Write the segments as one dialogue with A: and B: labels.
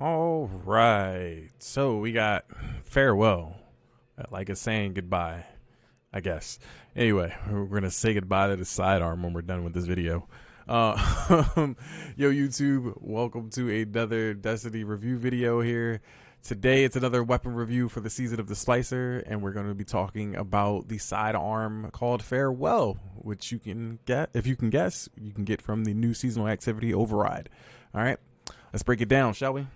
A: All right. So we got farewell. Like it's saying goodbye, I guess. Anyway, we're going to say goodbye to the sidearm when we're done with this video. Yo, YouTube, welcome to another Destiny review video here. Today, it's another weapon review for the season of the Splicer, and we're going to be talking about the sidearm called Farewell, which you can get, if you can guess, you can get from the new seasonal activity Override. All right, let's break it down, shall we?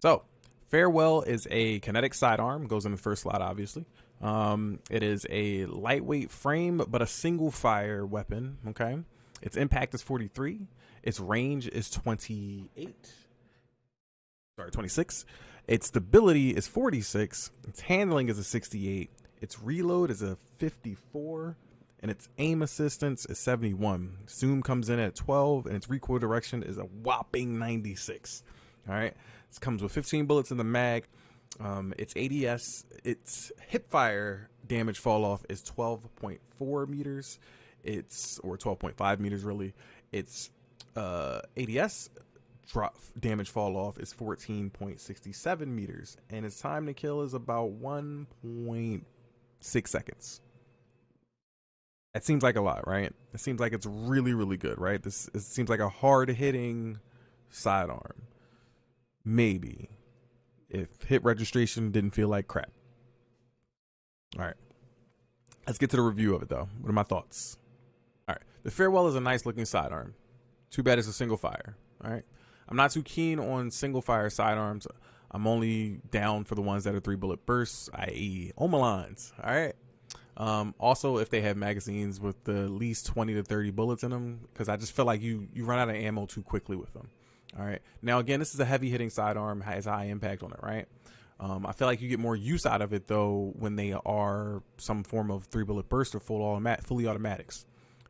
A: So, Farewell is a kinetic sidearm, goes in the first slot, obviously. It is a lightweight frame, but a single fire weapon, okay? Its impact is 43. Its range is 26. Its stability is 46. Its handling is a 68. Its reload is a 54. And its aim assistance is 71. Zoom comes in at 12, and its recoil direction is a whopping 96. All right. It comes with 15 bullets in the mag. Its ADS, its hip fire damage fall off is 12.4 meters. Or 12.5 meters really. Its ADS drop damage fall off is 14.67 meters, and its time to kill is about 1.6 seconds. That seems like a lot, right? It seems like it's really, really good, right? It seems like a hard-hitting sidearm. Maybe if hit registration didn't feel like crap. All right, let's get to the review of it though. What are my thoughts? All right, the Farewell is a nice looking sidearm. Too bad it's a single fire. All right, I'm not too keen on single fire sidearms. I'm only down for the ones that are 3 bullet bursts, i.e. Omalines. All right. Also, if they have magazines with the least 20 to 30 bullets in them, because I just feel like you run out of ammo too quickly with them. All right. Now, again, this is a heavy hitting sidearm, has high impact on it, right? I feel like you get more use out of it though when they are some form of 3 bullet burst or fully automatics.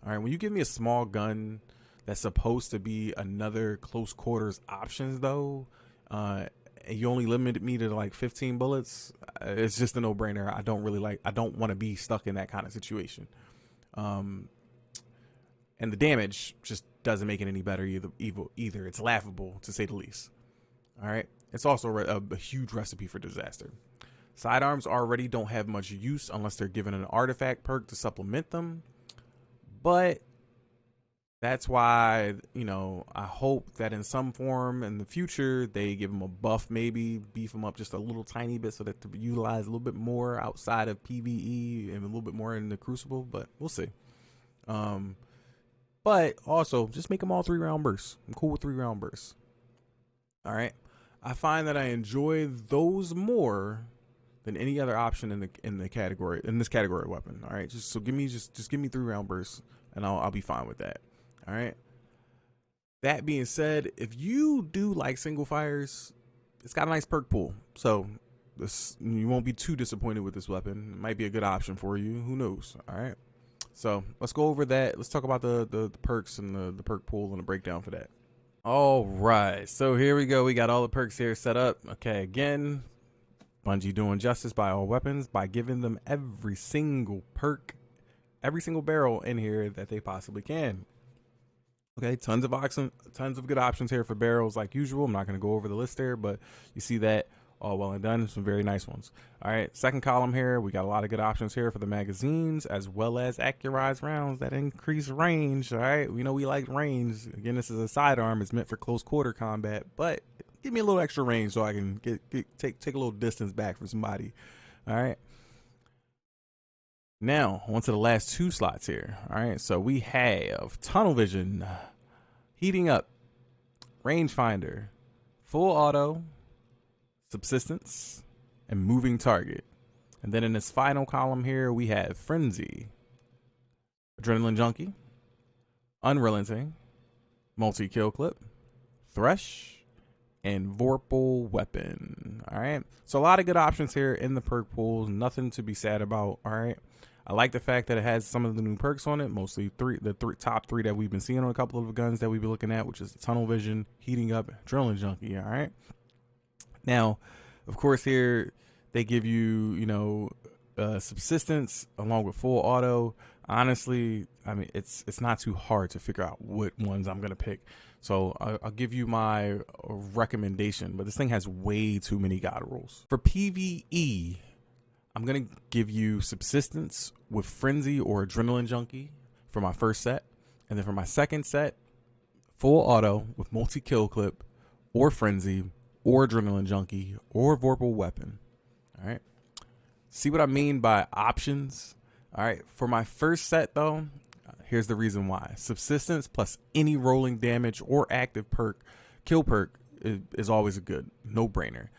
A: All right. When you give me a small gun that's supposed to be another close quarters options though, and you only limited me to like 15 bullets, it's just a no-brainer. I don't want to be stuck in that kind of situation. And the damage just doesn't make it any better either. It's laughable to say the least. All right. It's also a huge recipe for disaster. Sidearms already don't have much use unless they're given an artifact perk to supplement them. But that's why, you know, I hope that in some form in the future, they give them a buff, maybe beef them up just a little tiny bit so that to be utilized a little bit more outside of PvE and a little bit more in the Crucible, but we'll see. But also just make them all 3-round bursts. I'm cool with 3-round bursts. All right. I find that I enjoy those more than any other option in this category of weapon. All right. Just give me 3-round bursts and I'll be fine with that. All right. That being said, if you do like single fires, it's got a nice perk pool. So you won't be too disappointed with this weapon. It might be a good option for you. Who knows? All right. So let's go over that. Let's talk about the perks and the perk pool and the breakdown for that. All right. So here we go. We got all the perks here set up. Okay. Again, Bungie doing justice by all weapons by giving them every single perk, every single barrel in here that they possibly can. Okay, tons of good options here for barrels like usual. I'm not going to go over the list there, but you see that all well and done. Some very nice ones. All right, second column here, we got a lot of good options here for the magazines as well as accurized rounds that increase range. All right, we know we like range. Again, this is a sidearm. It's meant for close quarter combat, but give me a little extra range so I can take a little distance back from somebody. All right. Now, on to the last 2 slots here. All right, so we have tunnel vision, heating up, rangefinder, full auto, subsistence, and moving target. And then in this final column here, we have frenzy, adrenaline junkie, unrelenting, multi-kill clip, thresh, and vorpal weapon. All right, so a lot of good options here in the perk pools. Nothing to be sad about. All right, I like the fact that it has some of the new perks on it, mostly the top three that we've been seeing on a couple of guns that we've been looking at, which is tunnel vision, heating up, adrenaline junkie. All right, now of course here they give you subsistence along with full auto. Honestly, I mean, it's not too hard to figure out what ones I'm gonna pick. So I'll give you my recommendation, but this thing has way too many god rolls. For PvE, I'm gonna give you Subsistence with Frenzy or Adrenaline Junkie for my first set, and then for my second set, Full Auto with Multi Kill Clip or Frenzy or Adrenaline Junkie or Vorpal Weapon. All right. See what I mean by options? All right. For my first set, though, here's the reason why. Subsistence plus any rolling damage or active perk, kill perk is always a good no-brainer.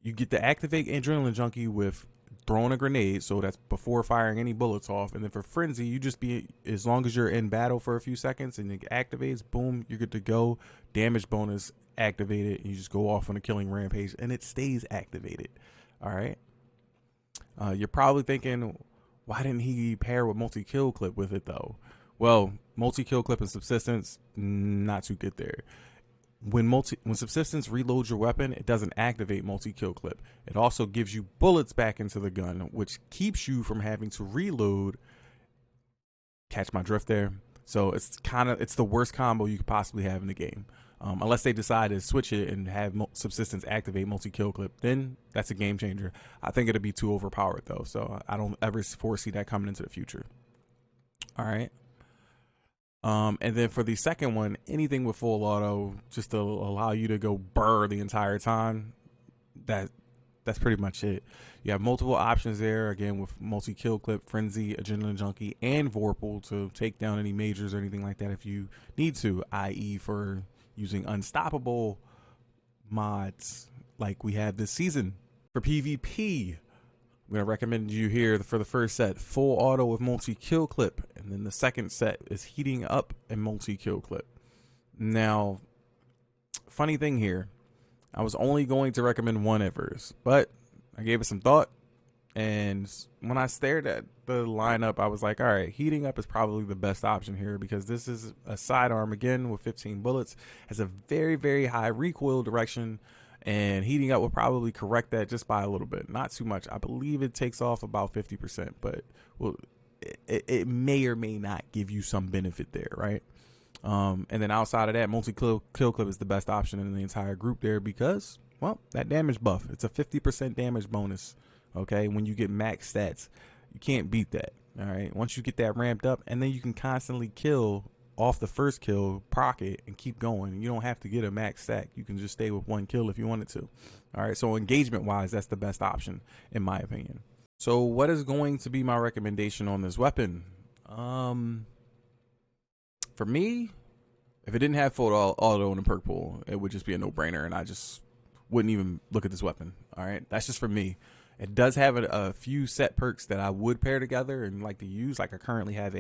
A: You get to activate Adrenaline Junkie with throwing a grenade, so that's before firing any bullets off. And then for Frenzy, you just be, as long as you're in battle for a few seconds and it activates, boom, you're good to go. Damage bonus activated, and you just go off on a killing rampage, and it stays activated. All right. You're probably thinking, why didn't he pair with multi-kill clip with it though? Well, multi-kill clip and subsistence, not too good there. When subsistence reloads your weapon, it doesn't activate multi-kill clip. It also gives you bullets back into the gun, which keeps you from having to reload. Catch my drift there? So it's the worst combo you could possibly have in the game. Unless they decide to switch it and have subsistence activate multi-kill clip, then that's a game changer. I think it'll be too overpowered though, so I don't ever foresee that coming into the future. All right. And then for the second one, anything with full auto, just to allow you to go burr the entire time. That's pretty much it. You have multiple options there, again, with multi-kill clip, Frenzy, Adrenaline Junkie, and Vorpal to take down any majors or anything like that if you need to, i.e. for using unstoppable mods like we have this season. For PvP, I'm going to recommend you here for the first set, full auto with multi-kill clip. And then the second set is heating up and multi-kill clip. Now, funny thing here, I was only going to recommend one at first, but I gave it some thought. And when I stared at the lineup, I was like, all right, heating up is probably the best option here because this is a sidearm again with 15 bullets, has a very, very high recoil direction. And heating up will probably correct that just by a little bit, not too much. I believe it takes off about 50%, but well, it may or may not give you some benefit there, right? And then outside of that, multi-kill clip is the best option in the entire group there because, well, that damage buff. It's a 50% damage bonus, okay? When you get max stats, you can't beat that, all right? Once you get that ramped up, and then you can constantly kill off the first kill, proc it, and keep going. You don't have to get a max stack. You can just stay with one kill if you wanted to. All right, so engagement-wise, that's the best option, in my opinion. So what is going to be my recommendation on this weapon? For me, if it didn't have full auto in the perk pool, it would just be a no-brainer, and I just wouldn't even look at this weapon. All right, that's just for me. It does have a few set perks that I would pair together and like to use. Like I currently have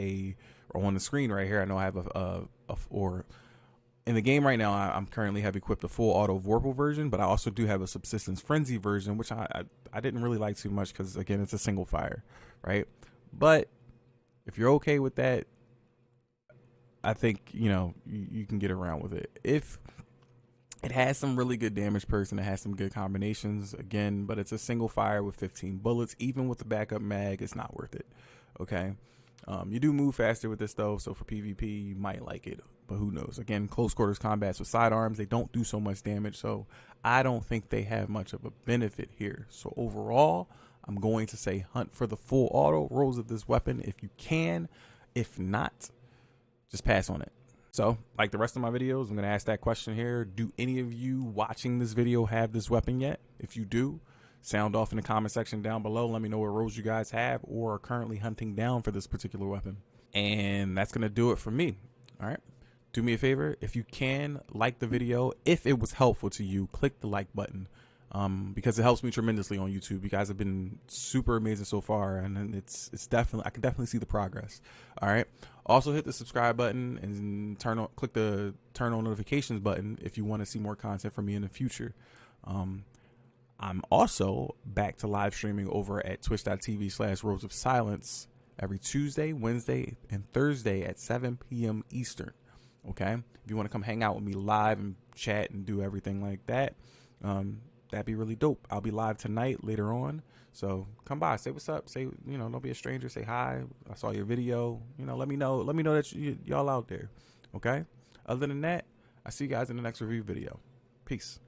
A: on the screen right here, I know I have or in the game right now, I'm currently have equipped a full auto Vorpal version, but I also do have a Subsistence Frenzy version, which I didn't really like too much because, again, it's a single fire, right? But if you're okay with that, I think, you can get around with it. If it has some really good damage perks and it has some good combinations, again, but it's a single fire with 15 bullets. Even with the backup mag, it's not worth it, okay? You do move faster with this, though, so for PvP, you might like it, but who knows? Again, close quarters combats with sidearms, they don't do so much damage, so I don't think they have much of a benefit here. So overall, I'm going to say hunt for the full auto rolls of this weapon if you can. If not, just pass on it. So, like the rest of my videos, I'm going to ask that question here. Do any of you watching this video have this weapon yet? If you do, sound off in the comment section down below. Let me know what rolls you guys have or are currently hunting down for this particular weapon. And that's going to do it for me. All right. Do me a favor. If you can, like the video. If it was helpful to you, click the like button. Because it helps me tremendously on YouTube. You guys have been super amazing so far, and it's definitely, I can definitely see the progress. All right. Also hit the subscribe button and click the turn on notifications button if you want to see more content from me in the future. I'm also back to live streaming over at twitch.tv/Rose of Silence every Tuesday, Wednesday, and Thursday at 7 p.m. Eastern. Okay. If you want to come hang out with me live and chat and do everything like that, that'd be really dope. I'll be live tonight later on. So come by, say what's up. Say, don't be a stranger. Say hi. I saw your video. Let me know. Let me know that y'all out there. Okay. Other than that, I see you guys in the next review video. Peace.